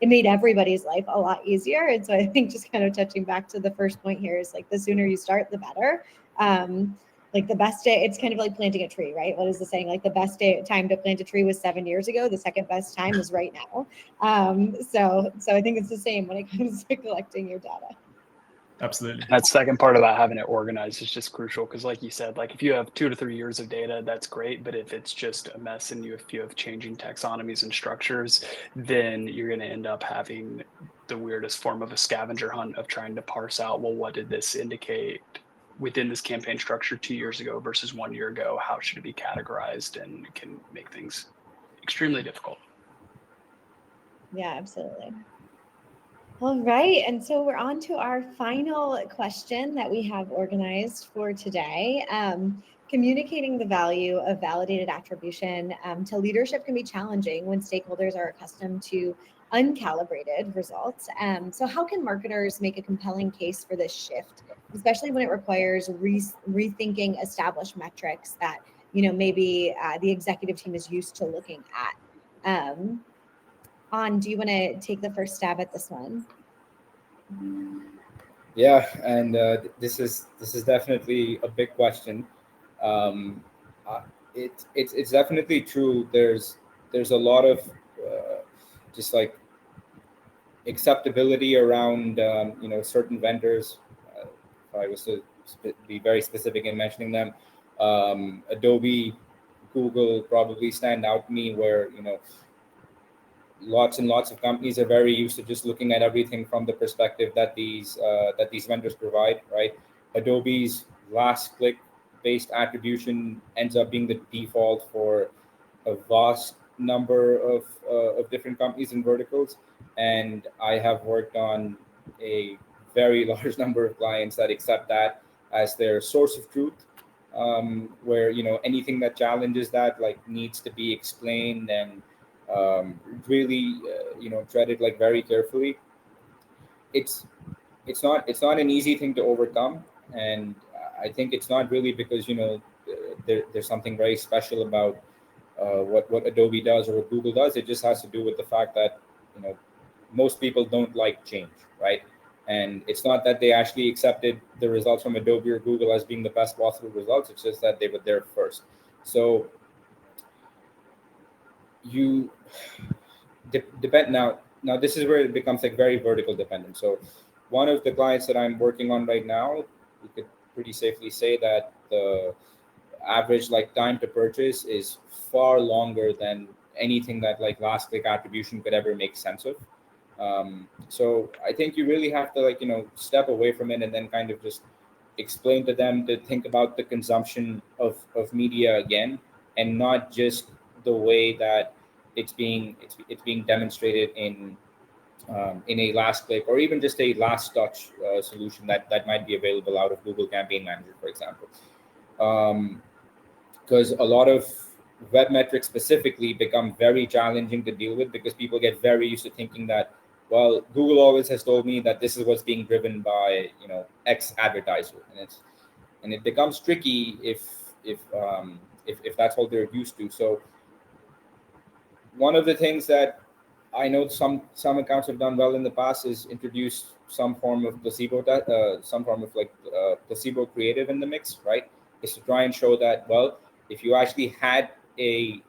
it made everybody's life a lot easier. And so I think just kind of touching back to the first point here is like the sooner you start, the better. Like the best day, it's kind of like planting a tree, right? What is the saying? Like the best time to plant a tree was 7 years ago. The second best time is right now. So I think it's the same when it comes to collecting your data. Absolutely. That second part about having it organized is just crucial because, like you said, like if you have 2 to 3 years of data, that's great. But if it's just a mess and if you have changing taxonomies and structures, then you're going to end up having the weirdest form of a scavenger hunt of trying to parse out, well, what did this indicate within this campaign structure 2 years ago versus 1 year ago? How should it be categorized? And it can make things extremely difficult. Yeah, absolutely. All right, and so we're on to our final question that we have organized for today. Communicating the value of validated attribution to leadership can be challenging when stakeholders are accustomed to uncalibrated results. So how can marketers make a compelling case for this shift, especially when it requires rethinking established metrics that maybe the executive team is used to looking at? Aoun, do you want to take the first stab at this one? Yeah, and this is definitely a big question. It's definitely true. There's a lot of just like acceptability around certain vendors. If I was to be very specific in mentioning them, Adobe, Google probably stand out to me where lots and lots of companies are very used to just looking at everything from the perspective that these vendors provide, right? Adobe's last click based attribution ends up being the default for a vast number of different companies and verticals, and I have worked on a very large number of clients that accept that as their source of truth, where anything that challenges that needs to be explained and really treaded very carefully. It's not an easy thing to overcome, and I think it's not really because there's something very special about what Adobe does or what Google does. It just has to do with the fact that most people don't like change, right? And it's not that they actually accepted the results from Adobe or Google as being the best possible results. It's just that they were there first. So you depend now this is where it becomes very vertical dependent. So one of the clients that I'm working on right now, we could pretty safely say that the average time to purchase is far longer than anything that last click attribution could ever make sense of. So I think you really have to step away from it and then kind of just explain to them to think about the consumption of media again, and not just the way that it's being demonstrated in a last click or even just a last touch solution that might be available out of Google Campaign Manager, for example. Because a lot of web metrics specifically become very challenging to deal with because people get very used to thinking that, well, Google always has told me that this is what's being driven by X advertiser, and it becomes tricky if that's what they're used to. So one of the things that I know some accounts have done well in the past is introduce some form of placebo creative in the mix, right? Is to try and show that, well, if you actually had a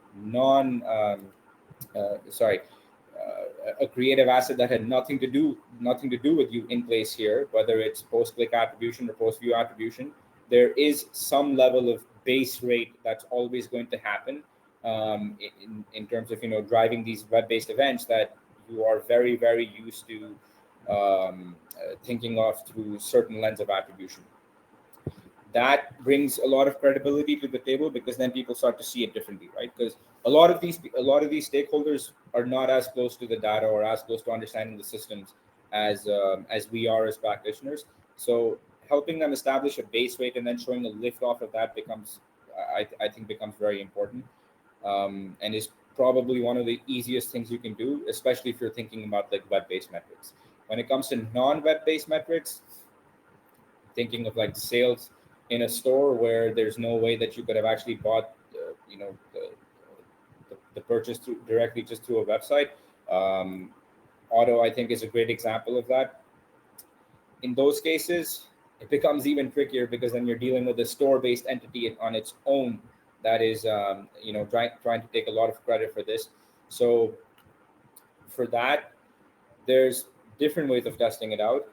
a creative asset that had nothing to do with you in place here, whether it's post-click attribution or post-view attribution, there is some level of base rate that's always going to happen in terms of driving these web-based events that you are very, very used to thinking of through certain lens of attribution. that brings a lot of credibility to the table, because then people start to see it differently, right? Because a lot of these stakeholders are not as close to the data or as close to understanding the systems as we are as practitioners. So helping them establish a base rate and then showing a lift off of that becomes, I think, becomes very important, and is probably one of the easiest things you can do, especially if you're thinking about like web-based metrics. When it comes to non-web-based metrics, thinking of like sales in a store where there's no way that you could have actually bought, the purchase directly just through a website. Auto, I think, is a great example of that. In those cases, it becomes even trickier, because then you're dealing with a store-based entity on its own that is, trying to take a lot of credit for this. So for that, there's different ways of testing it out.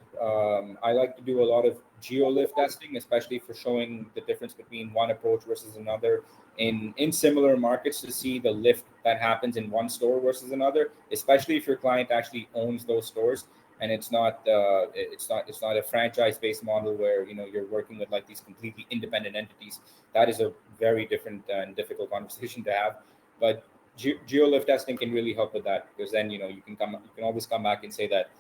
I like to do a lot of geo-lift testing, especially for showing the difference between one approach versus another in similar markets, to see the lift that happens in one store versus another, especially if your client actually owns those stores and it's not a franchise-based model where you're working with like these completely independent entities. That is a very different and difficult conversation to have. But geo-lift testing can really help with that, because then you can always come back and say that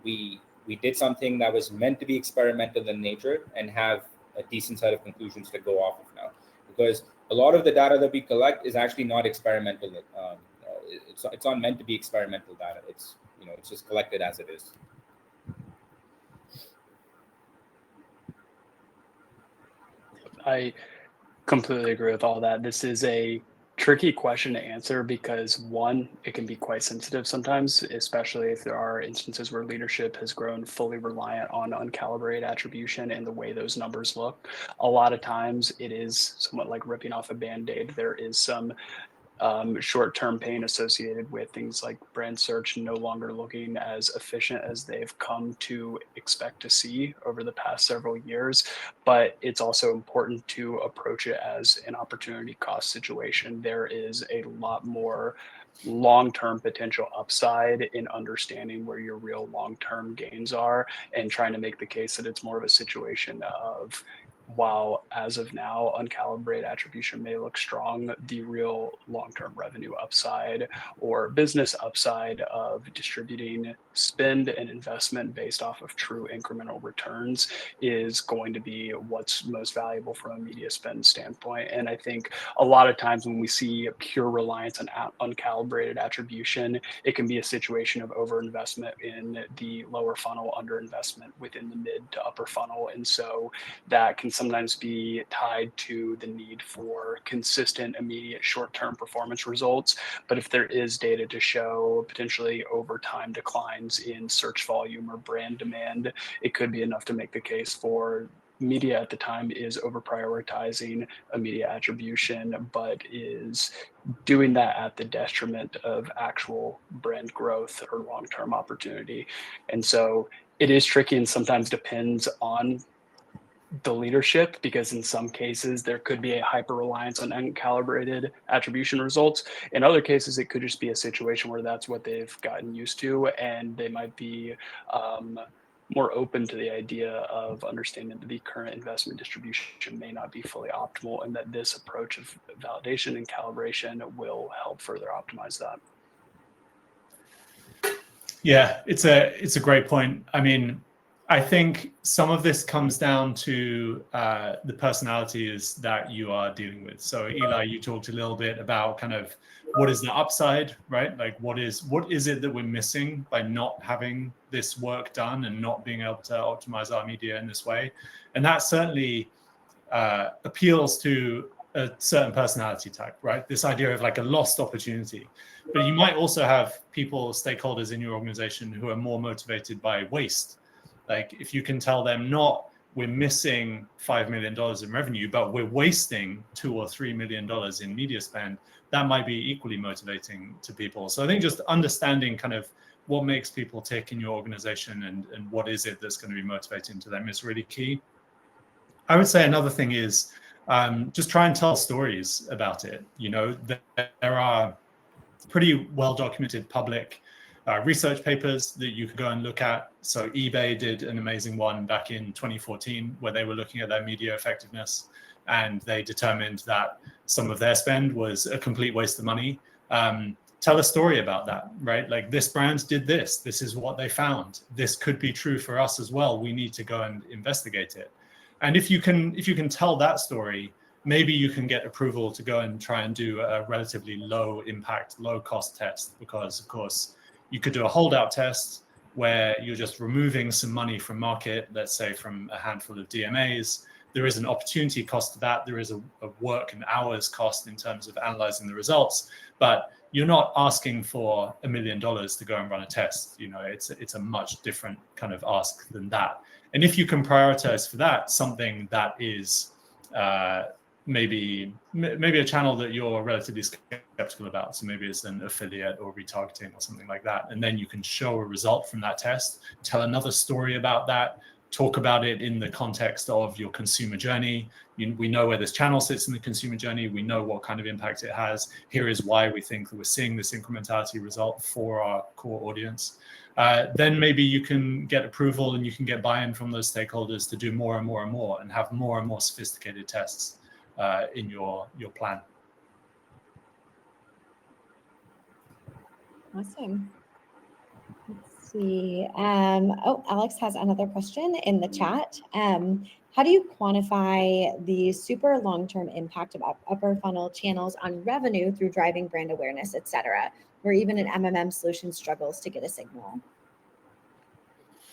we did something that was meant to be experimental in nature and have a decent set of conclusions to go off of now. Because a lot of the data that we collect is actually not experimental. It's not meant to be experimental data. It's just collected as it is. I completely agree with all that. This is a tricky question to answer because, one, it can be quite sensitive sometimes, especially if there are instances where leadership has grown fully reliant on uncalibrated attribution and the way those numbers look. A lot of times it is somewhat like ripping off a Band-Aid. There is some short-term pain associated with things like brand search no longer looking as efficient as they've come to expect to see over the past several years. But it's also important to approach it as an opportunity cost situation. There is a lot more long-term potential upside in understanding where your real long-term gains are and trying to make the case that it's more of a situation of, while as of now uncalibrated attribution may look strong, the real long-term revenue upside or business upside of distributing spend and investment based off of true incremental returns is going to be what's most valuable from a media spend standpoint. And I think a lot of times when we see pure reliance on uncalibrated attribution, it can be a situation of overinvestment in the lower funnel, underinvestment within the mid to upper funnel. And so that can sometimes be tied to the need for consistent, immediate, short-term performance results. But if there is data to show potentially over time declines in search volume or brand demand, it could be enough to make the case for media at the time is over prioritizing immediate attribution, but is doing that at the detriment of actual brand growth or long-term opportunity. And so it is tricky and sometimes depends on the leadership, because in some cases there could be a hyper reliance on uncalibrated attribution results. In other cases, it could just be a situation where that's what they've gotten used to, and they might be more open to the idea of understanding that the current investment distribution may not be fully optimal, and that this approach of validation and calibration will help further optimize that. Yeah, it's a great point. I mean, I think some of this comes down to the personalities that you are dealing with. So Eli, you talked a little bit about kind of what is the upside, right? Like what is it that we're missing by not having this work done and not being able to optimize our media in this way? And that certainly appeals to a certain personality type, right? This idea of like a lost opportunity. But you might also have people, stakeholders in your organization who are more motivated by waste. Like if you can tell them not we're missing $5 million in revenue, but we're wasting $2 or $3 million in media spend, that might be equally motivating to people. So I think just understanding kind of what makes people tick in your organization and what is it that's going to be motivating to them is really key. I would say another thing is just try and tell stories about it. You know, there are pretty well documented public research papers that you could go and look at. So eBay did an amazing one back in 2014 where they were looking at their media effectiveness, and they determined that some of their spend was a complete waste of money. Tell a story about that, right? Like, this brand did this. This is what they found. This could be true for us as well. We need to go and investigate it. And if you can tell that story, maybe you can get approval to go and try and do a relatively low impact, low cost test, because of course you could do a holdout test where you're just removing some money from market, let's say from a handful of DMAs. There is an opportunity cost to that. There is a work and hours cost in terms of analyzing the results, but you're not asking for $1 million to go and run a test. You know, it's a much different kind of ask than that. And if you can prioritize for that something that is maybe a channel that you're relatively skeptical about, so maybe it's an affiliate or retargeting or something like that, and then you can show a result from that test, tell another story about that, talk about it in the context of your consumer journey. We know where this channel sits in the consumer journey. We know what kind of impact it has. Here is why we think that we're seeing this incrementality result for our core audience. Then maybe you can get approval and you can get buy-in from those stakeholders to do more and more and more and have more and more sophisticated tests in your plan. Awesome. Let's see. Oh, Alex has another question in the chat. How do you quantify the super long-term impact of upper funnel channels on revenue through driving brand awareness, et cetera, where even an MMM solution struggles to get a signal?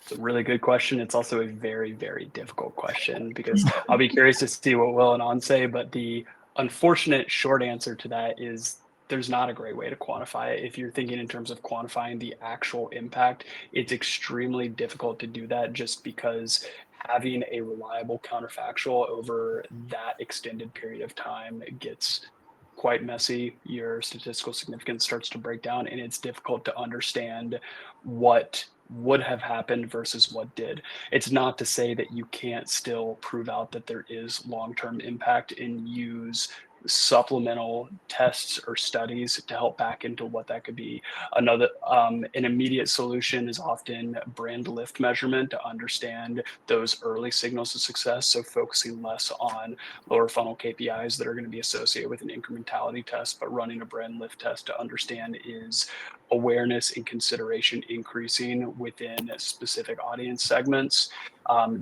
It's a really good question. It's also a very, very difficult question, because I'll be curious to see what Will and Aoun say, but the unfortunate short answer to that is there's not a great way to quantify it. If you're thinking in terms of quantifying the actual impact, it's extremely difficult to do that, just because having a reliable counterfactual over that extended period of time gets quite messy. Your statistical significance starts to break down, and it's difficult to understand what would have happened versus what did. It's not to say that you can't still prove out that there is long-term impact and use supplemental tests or studies to help back into what that could be. Another an immediate solution is often brand lift measurement to understand those early signals of success. So focusing less on lower funnel KPIs that are going to be associated with an incrementality test, but running a brand lift test to understand, is awareness and consideration increasing within specific audience segments.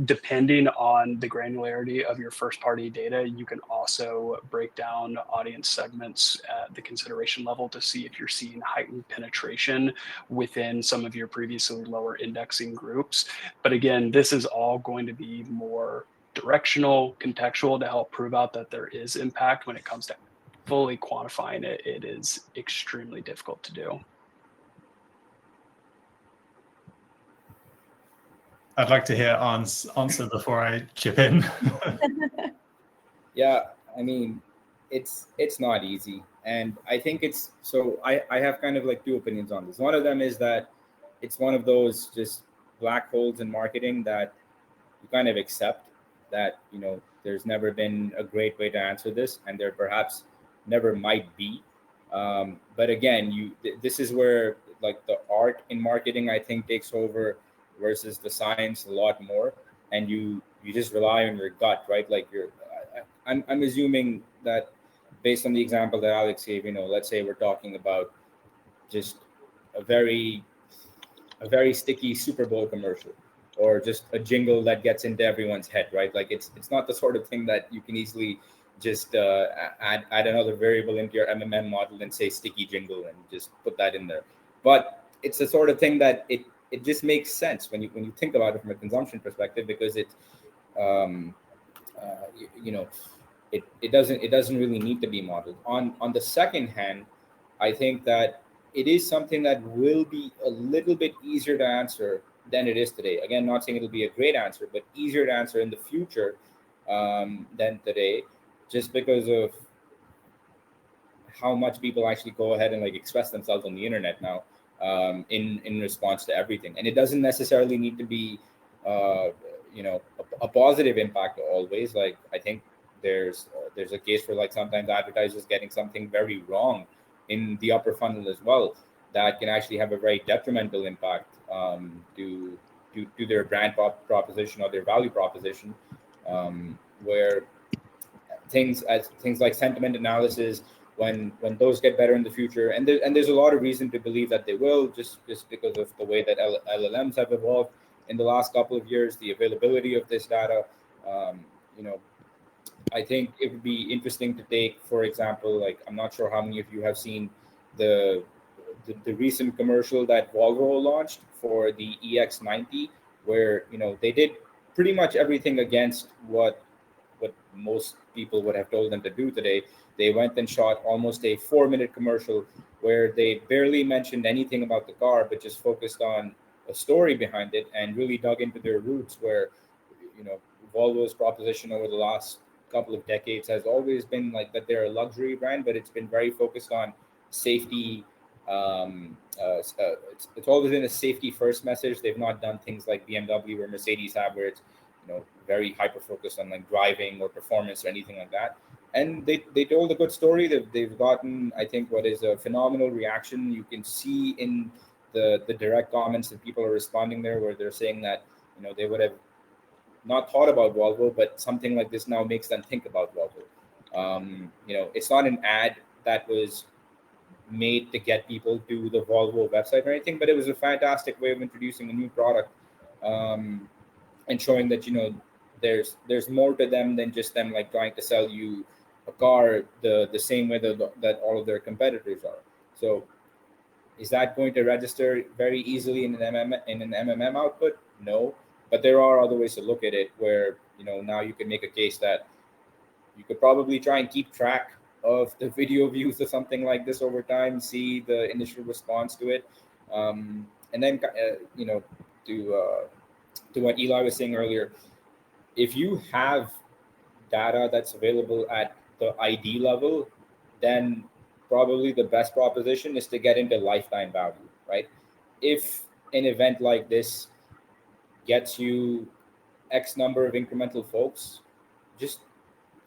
Depending on the granularity of your first party data, you can also break down audience segments at the consideration level to see if you're seeing heightened penetration within some of your previously lower indexing groups. But again, this is all going to be more directional, contextual, to help prove out that there is impact. When it comes to fully quantifying it, it is extremely difficult to do. I'd like to hear Aoun's answer before I chip in. Yeah, I mean, it's not easy. And I think it's, so I have kind of like two opinions on this. One of them is that it's one of those just black holes in marketing that you kind of accept that, you know, there's never been a great way to answer this, and there perhaps never might be. But again, this is where like the art in marketing, I think, takes over versus the science a lot more, and you just rely on your gut, right? Like I'm assuming that based on the example that Alex gave, you know, let's say we're talking about just a very sticky Super Bowl commercial, or just a jingle that gets into everyone's head, right? Like it's not the sort of thing that you can easily just add another variable into your MMM model and say sticky jingle and just put that in there. But it's the sort of thing that it just makes sense when you think about it from a consumption perspective, because it doesn't really need to be modeled. On the second hand, I think that it is something that will be a little bit easier to answer than it is today. Again, not saying it'll be a great answer, but easier to answer in the future than today, just because of how much people actually go ahead and like express themselves on the internet now. In response to everything, and it doesn't necessarily need to be a positive impact always. Like I think there's a case for like sometimes advertisers getting something very wrong in the upper funnel as well, that can actually have a very detrimental impact to their brand proposition or their value proposition, where things like sentiment analysis, when those get better in the future, and there's a lot of reason to believe that they will, just because of the way that LLMs have evolved in the last couple of years, the availability of this data. I think it would be interesting to take, for example, like, I'm not sure how many of you have seen the recent commercial that Volvo launched for the EX90, where they did pretty much everything against what most people would have told them to do today. They went and shot almost a 4-minute commercial where they barely mentioned anything about the car, but just focused on a story behind it and really dug into their roots, where Volvo's proposition over the last couple of decades has always been like that they're a luxury brand, but it's been very focused on safety. It's always been a safety first message. They've not done things like BMW or Mercedes have, where it's very hyper focused on like driving or performance or anything like that. And they told a good story. They've gotten, I think, what is a phenomenal reaction. You can see in the direct comments that people are responding there, where they're saying that they would have not thought about Volvo, but something like this now makes them think about Volvo. It's not an ad that was made to get people to the Volvo website or anything, but it was a fantastic way of introducing a new product, and showing that there's more to them than just them like trying to sell you a car the same way that all of their competitors are. So is that going to register very easily in an MMM output? No. But there are other ways to look at it, where now you can make a case that you could probably try and keep track of the video views or something like this over time, see the initial response to it, and then to what Eli was saying earlier, if you have data that's available at the ID level, then probably the best proposition is to get into lifetime value, right? If an event like this gets you X number of incremental folks, just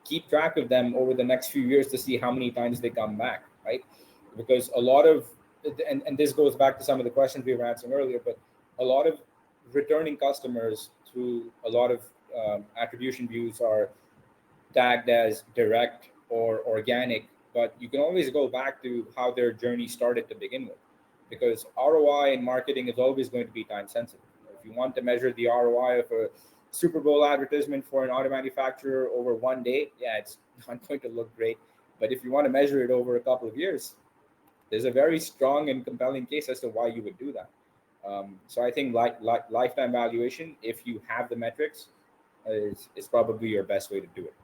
keep track of them over the next few years to see how many times they come back, right? Because a lot of, and this goes back to some of the questions we were answering earlier, but a lot of returning customers through a lot of attribution views are tagged as direct or organic, but you can always go back to how their journey started to begin with, because ROI in marketing is always going to be time sensitive. If you want to measure the ROI of a Super Bowl advertisement for an auto manufacturer over one day, yeah, it's not going to look great. But if you want to measure it over a couple of years, there's a very strong and compelling case as to why you would do that. So I think lifetime valuation, if you have the metrics, is probably your best way to do it.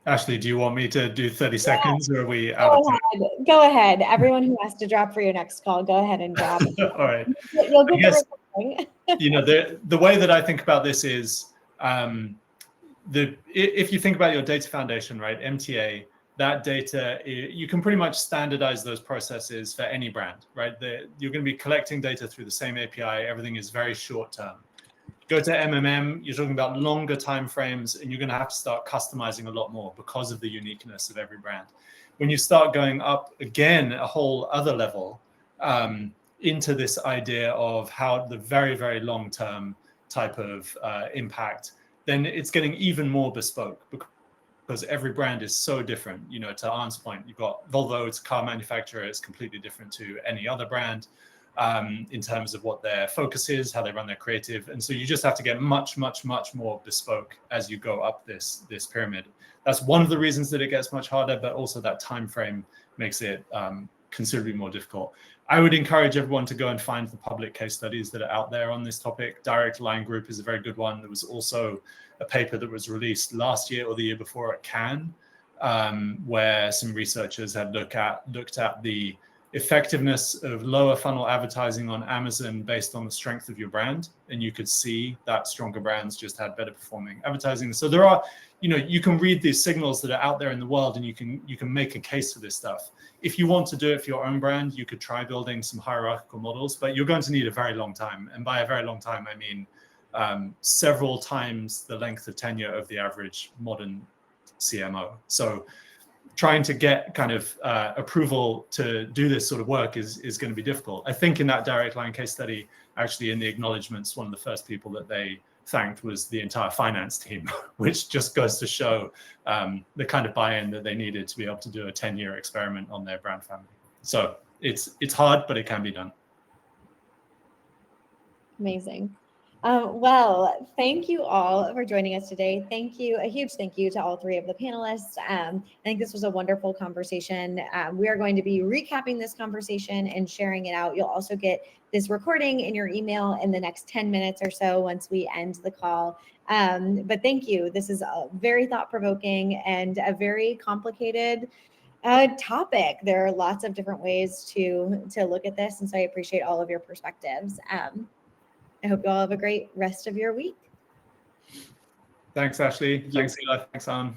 Ashley, do you want me to do 30 seconds, or are we out of time? Go ahead. Everyone who has to drop for your next call, go ahead and drop. All right. You'll get the recording. The way that I think about this is, if you think about your data foundation, right, MTA, that data, you can pretty much standardize those processes for any brand, right? You're going to be collecting data through the same API. Everything is very short term. Go to MMM, you're talking about longer time frames, and you're going to have to start customizing a lot more because of the uniqueness of every brand. When you start going up again a whole other level into this idea of how the very, very long term type of impact, then it's getting even more bespoke, because every brand is so different. To Aoun's point, you've got Volvo, it's a car manufacturer, it's completely different to any other brand in terms of what their focus is, how they run their creative. And so you just have to get much, much, much more bespoke as you go up this pyramid. That's one of the reasons that it gets much harder, but also that time frame makes it considerably more difficult. I would encourage everyone to go and find the public case studies that are out there on this topic. Direct Line Group is a very good one. There was also a paper that was released last year or the year before at Cannes, where some researchers had looked at the effectiveness of lower funnel advertising on Amazon based on the strength of your brand. And you could see that stronger brands just had better performing advertising. So there are, you can read these signals that are out there in the world, and you can make a case for this stuff. If you want to do it for your own brand, you could try building some hierarchical models, but you're going to need a very long time. And by a very long time, I mean several times the length of tenure of the average modern CMO. So trying to get kind of approval to do this sort of work is going to be difficult. I think in that direct line case study, actually in the acknowledgements, one of the first people that they thanked was the entire finance team, which just goes to show the kind of buy-in that they needed to be able to do a 10-year experiment on their brand family. So it's hard, but it can be done. Amazing. Well, thank you all for joining us today. Thank you. A huge thank you to all three of the panelists. I think this was a wonderful conversation. We are going to be recapping this conversation and sharing it out. You'll also get this recording in your email in the next 10 minutes or so once we end the call. But thank you. This is very thought-provoking and a very complicated topic. There are lots of different ways to look at this. And so I appreciate all of your perspectives. I hope you all have a great rest of your week. Thanks, Ashley. Thanks, Eli. Thanks, Aoun.